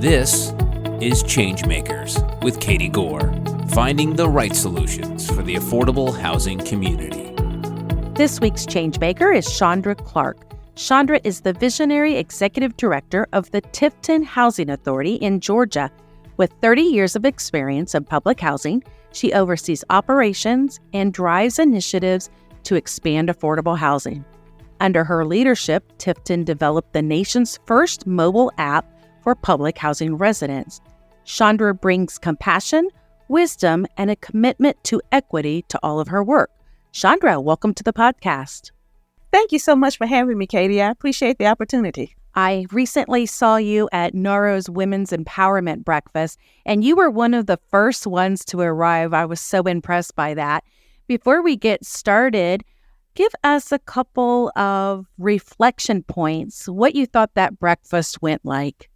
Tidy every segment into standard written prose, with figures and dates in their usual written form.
This is Changemakers with Katie Gore, finding the right solutions for the affordable housing community. This week's Changemaker is Shaundra Clark. Shaundra is the visionary executive director of the Tifton Housing Authority in Georgia. With 30 years of experience in public housing, she oversees operations and drives initiatives to expand affordable housing. Under her leadership, Tifton developed the nation's first mobile app for public housing residents. Shaundra brings compassion, wisdom, and a commitment to equity to all of her work. Shaundra, welcome to the podcast. Thank you so much for having me, Katie. I appreciate the opportunity. I recently saw you at NAHRO's Women's Empowerment Breakfast, and you were one of the first ones to arrive. I was so impressed by that. Before we get started, give us a couple of reflection points, what you thought that breakfast went like.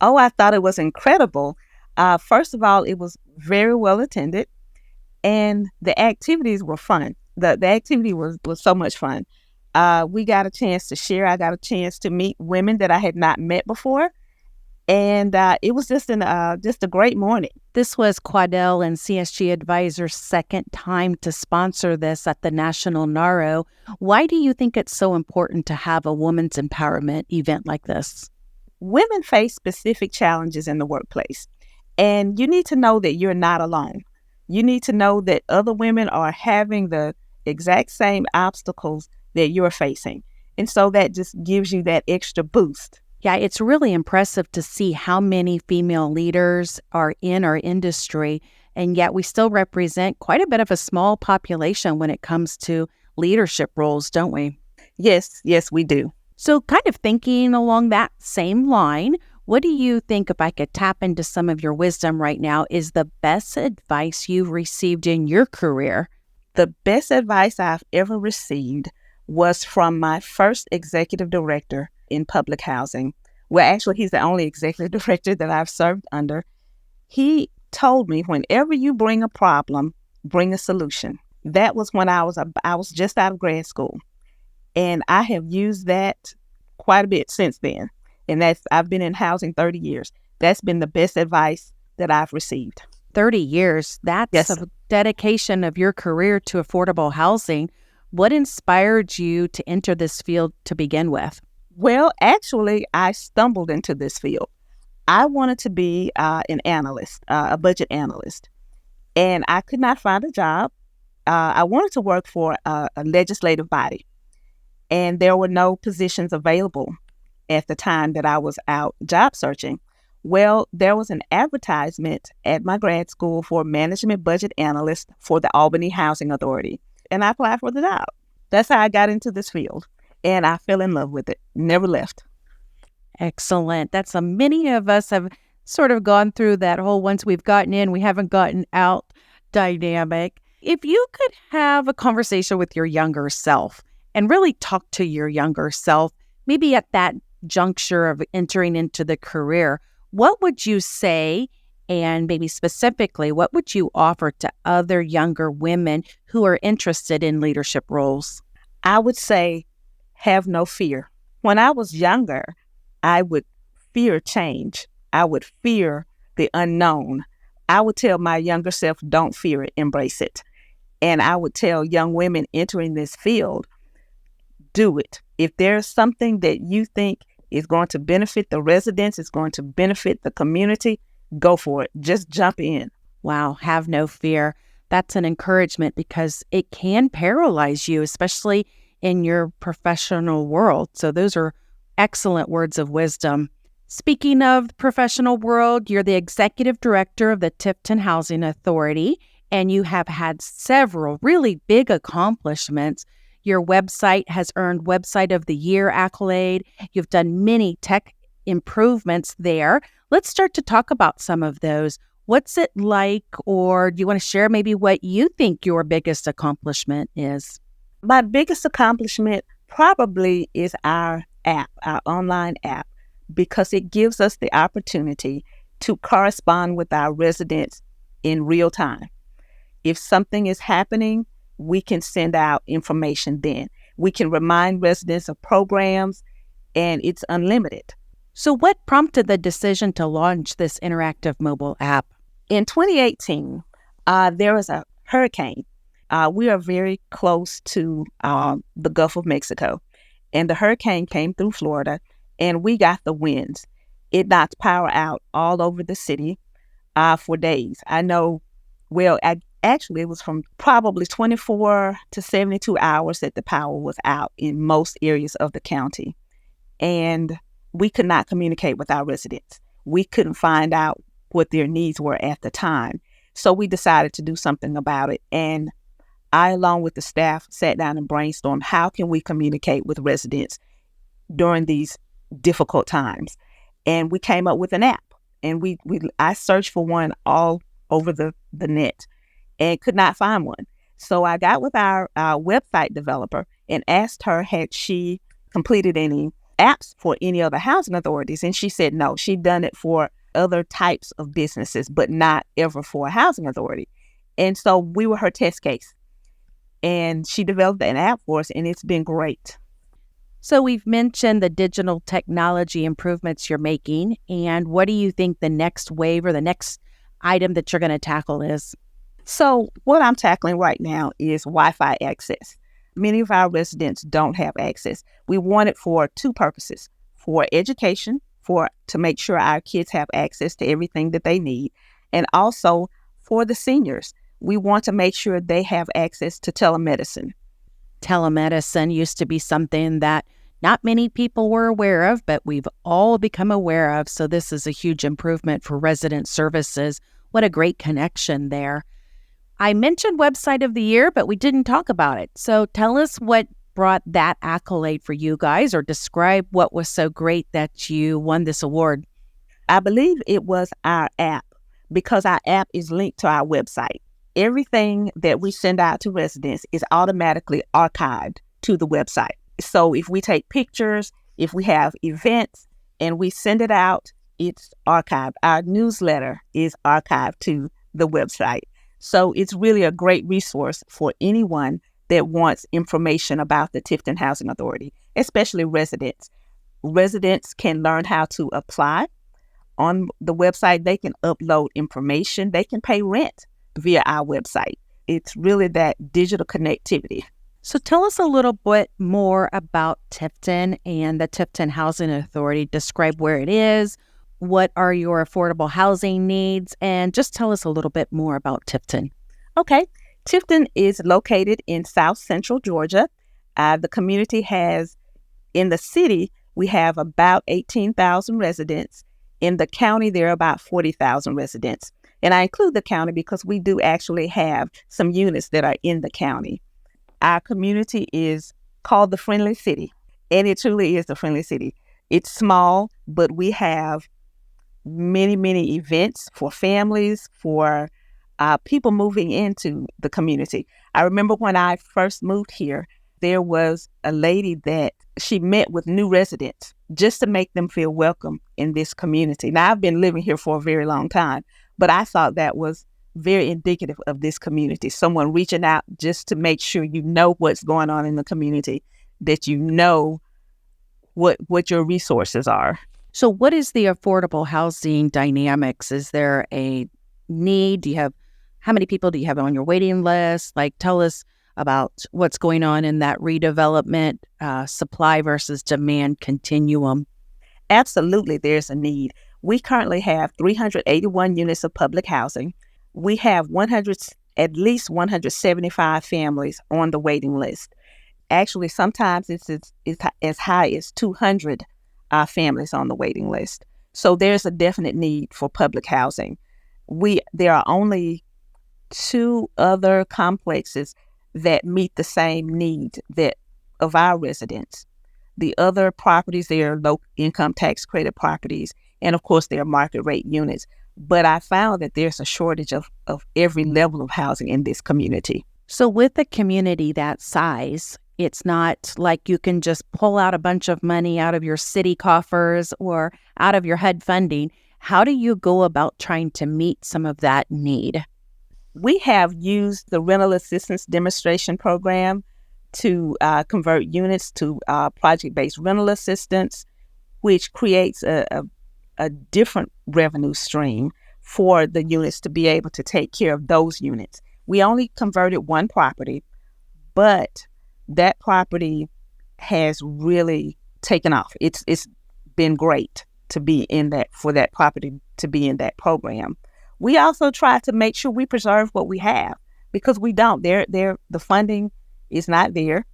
Oh, I thought it was incredible. First of all, it was very well attended, and the activities were fun. The activity was so much fun. We got a chance to share. I got a chance to meet women that I had not met before, and it was just a great morning. This was Quadell and CSG Advisors' second time to sponsor this at the National NAHRO. Why do you think it's so important to have a women's empowerment event like this? Women face specific challenges in the workplace, and you need to know that you're not alone. You need to know that other women are having the exact same obstacles that you're facing. And so that just gives you that extra boost. Yeah, it's really impressive to see how many female leaders are in our industry, and yet we still represent quite a bit of a small population when it comes to leadership roles, don't we? Yes, we do. So kind of thinking along that same line, what do you think, if I could tap into some of your wisdom right now, is the best advice you've received in your career? The best advice I've ever received was from my first executive director in public housing. Well, actually, he's the only executive director that I've served under. He told me, whenever you bring a problem, bring a solution. That was when I was just out of grad school. And I have used that quite a bit since then. And I've been in housing 30 years. That's been the best advice that I've received. 30 years. That's a dedication of your career to affordable housing. What inspired you to enter this field to begin with? Well, actually, I stumbled into this field. I wanted to be an analyst, a budget analyst, and I could not find a job. I wanted to work for a legislative body, and there were no positions available at the time that I was out job searching. Well, there was an advertisement at my grad school for management budget analyst for the Albany Housing Authority, and I applied for the job. That's how I got into this field, and I fell in love with it. Never left. Excellent. That's many of us have sort of gone through that whole once we've gotten in, we haven't gotten out dynamic. If you could have a conversation with your younger self and really talk to your younger self, maybe at that juncture of entering into the career, what would you say? And maybe specifically, what would you offer to other younger women who are interested in leadership roles? I would say, have no fear. When I was younger, I would fear change. I would fear the unknown. I would tell my younger self, don't fear it, embrace it. And I would tell young women entering this field, do it. If there's something that you think is going to benefit the residents, it's going to benefit the community, go for it. Just jump in. Wow, have no fear. That's an encouragement because it can paralyze you, especially in your professional world. So those are excellent words of wisdom. Speaking of the professional world, you're the executive director of the Tifton Housing Authority, and you have had several really big accomplishments. Your website has earned Website of the Year accolade. You've done many tech improvements there. Let's start to talk about some of those. What's it like, or do you want to share maybe what you think your biggest accomplishment is? My biggest accomplishment probably is our app, our online app, because it gives us the opportunity to correspond with our residents in real time. If something is happening, we can send out information then. We can remind residents of programs, and it's unlimited. So what prompted the decision to launch this interactive mobile app? In 2018, there was a hurricane. We are very close to the Gulf of Mexico, and the hurricane came through Florida, and we got the winds. It knocked power out all over the city for days. I know, actually, it was from probably 24 to 72 hours that the power was out in most areas of the county. And we could not communicate with our residents. We couldn't find out what their needs were at the time. So we decided to do something about it. And I, along with the staff, sat down and brainstormed how can we communicate with residents during these difficult times. And we came up with an app. And I searched for one all over the net and could not find one. So I got with our website developer and asked her, had she completed any apps for any other housing authorities? And she said no, she'd done it for other types of businesses, but not ever for a housing authority. And so we were her test case. And she developed an app for us, and it's been great. So we've mentioned the digital technology improvements you're making. And what do you think the next wave or the next item that you're going to tackle is? So what I'm tackling right now is Wi-Fi access. Many of our residents don't have access. We want it for two purposes: for education, to make sure our kids have access to everything that they need, and also for the seniors. We want to make sure they have access to telemedicine. Telemedicine used to be something that not many people were aware of, but we've all become aware of. So this is a huge improvement for resident services. What a great connection there. I mentioned Website of the Year, but we didn't talk about it. So tell us what brought that accolade for you guys, or describe what was so great that you won this award. I believe it was our app, because our app is linked to our website. Everything that we send out to residents is automatically archived to the website. So if we take pictures, if we have events, and we send it out, it's archived. Our newsletter is archived to the website. So it's really a great resource for anyone that wants information about the Tifton Housing Authority, especially residents. Residents can learn how to apply on the website. They can upload information. They can pay rent via our website. It's really that digital connectivity. So tell us a little bit more about Tifton and the Tifton Housing Authority. Describe where it is. What are your affordable housing needs? And just tell us a little bit more about Tifton. Okay. Tifton is located in South Central Georgia. The community in the city, we have about 18,000 residents. In the county, there are about 40,000 residents. And I include the county because we do actually have some units that are in the county. Our community is called the Friendly City, and it truly is the Friendly City. It's small, but we have many, many events for families, for people moving into the community. I remember when I first moved here, there was a lady that she met with new residents just to make them feel welcome in this community. Now, I've been living here for a very long time, but I thought that was very indicative of this community. Someone reaching out just to make sure you know what's going on in the community, that you know what your resources are. So what is the affordable housing dynamics? Is there a need? How many people do you have on your waiting list? Tell us about what's going on in that redevelopment, supply versus demand continuum. Absolutely, there's a need. We currently have 381 units of public housing. We have at least 175 families on the waiting list. Actually, sometimes it's as high as 200 families on the waiting list. So there's a definite need for public housing. There are only 2 other complexes that meet the same need of our residents. The other properties, they are low income tax credit properties, and of course, they are market rate units. But I found that there's a shortage of every level of housing in this community. So with a community that size, it's not like you can just pull out a bunch of money out of your city coffers or out of your HUD funding. How do you go about trying to meet some of that need? We have used the rental assistance demonstration program to convert units to project-based rental assistance. which creates a different revenue stream for the units to be able to take care of those units. We only converted one property, but that property has really taken off. It's been great to be in that, for that property to be in that program. We also try to make sure we preserve what we have, because we don't. The funding is not there.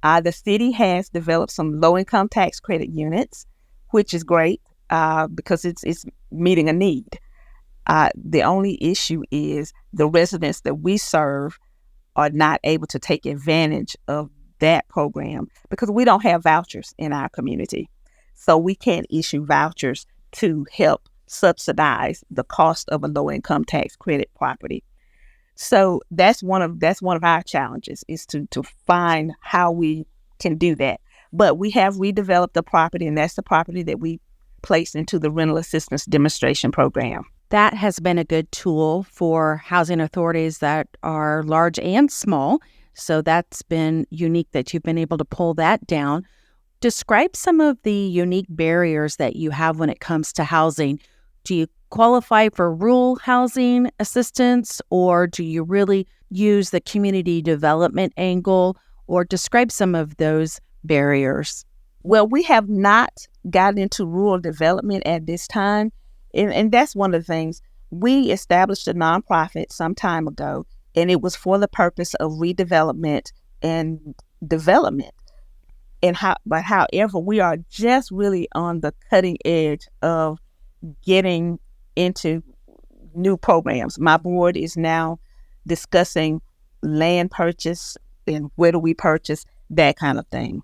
The city has developed some low-income tax credit units, which is great because it's meeting a need. The only issue is the residents that we serve are not able to take advantage of that program because we don't have vouchers in our community. So we can't issue vouchers to help subsidize the cost of a low-income tax credit property. So that's one of our challenges, is to find how we can do that. But we have redeveloped the property, and that's the property that we placed into the rental assistance demonstration program. That has been a good tool for housing authorities that are large and small. So that's been unique that you've been able to pull that down. Describe some of the unique barriers that you have when it comes to housing. Do you qualify for rural housing assistance, or do you really use the community development angle, or describe some of those barriers? Well, we have not gotten into rural development at this time. And that's one of the things. We established a nonprofit some time ago, and it was for the purpose of redevelopment and development. But however, we are just really on the cutting edge of getting into new programs. My board is now discussing land purchase and where do we purchase, that kind of thing.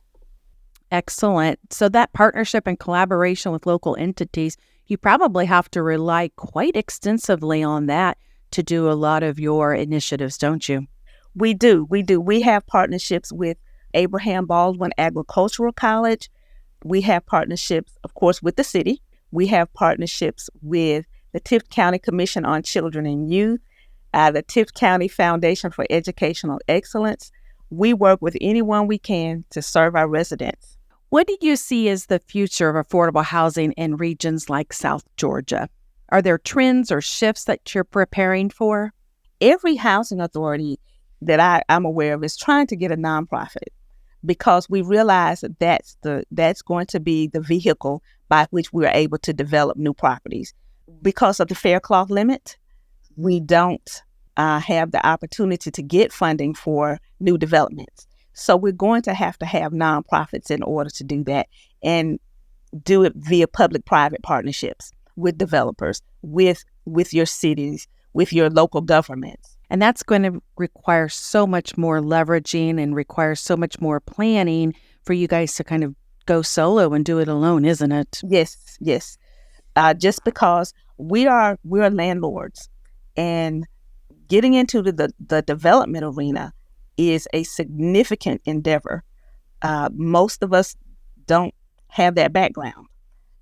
Excellent. So that partnership and collaboration with local entities, you probably have to rely quite extensively on that to do a lot of your initiatives, don't you? We do. We have partnerships with Abraham Baldwin Agricultural College. We have partnerships, of course, with the city. We have partnerships with the Tift County Commission on Children and Youth, the Tift County Foundation for Educational Excellence. We work with anyone we can to serve our residents. What do you see as the future of affordable housing in regions like South Georgia? Are there trends or shifts that you're preparing for? Every housing authority that I'm aware of is trying to get a nonprofit, because we realize that that's going to be the vehicle by which we're able to develop new properties. Because of the fair cloth limit, we don't have the opportunity to get funding for new developments. So we're going to have nonprofits in order to do that, and do it via public-private partnerships with developers, with your cities, with your local governments. And that's going to require so much more leveraging and require so much more planning for you guys to kind of go solo and do it alone, isn't it? Yes. Just because we're landlords, and getting into the development arena is a significant endeavor. Most of us don't have that background.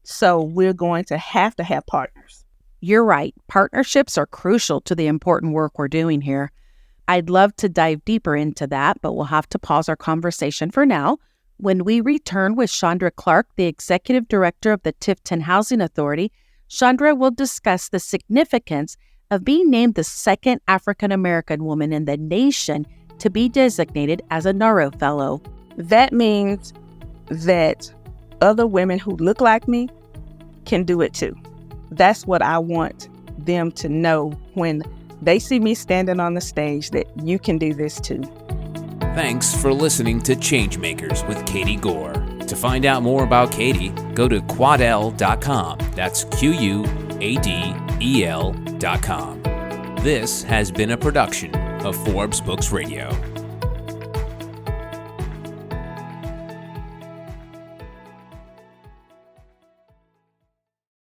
So we're going to have partners. You're right. Partnerships are crucial to the important work we're doing here. I'd love to dive deeper into that, but we'll have to pause our conversation for now. When we return with Shaundra Clark, the Executive Director of the Tifton Housing Authority, Shaundra will discuss the significance of being named the second African-American woman in the nation to be designated as a NAHRO Fellow. That means that other women who look like me can do it too. That's what I want them to know when they see me standing on the stage, that you can do this too. Thanks for listening to ChangeMakers with Katie Gore. To find out more about Katie, go to quadel.com. That's QUADEL.com. This has been a production of Forbes Books Radio.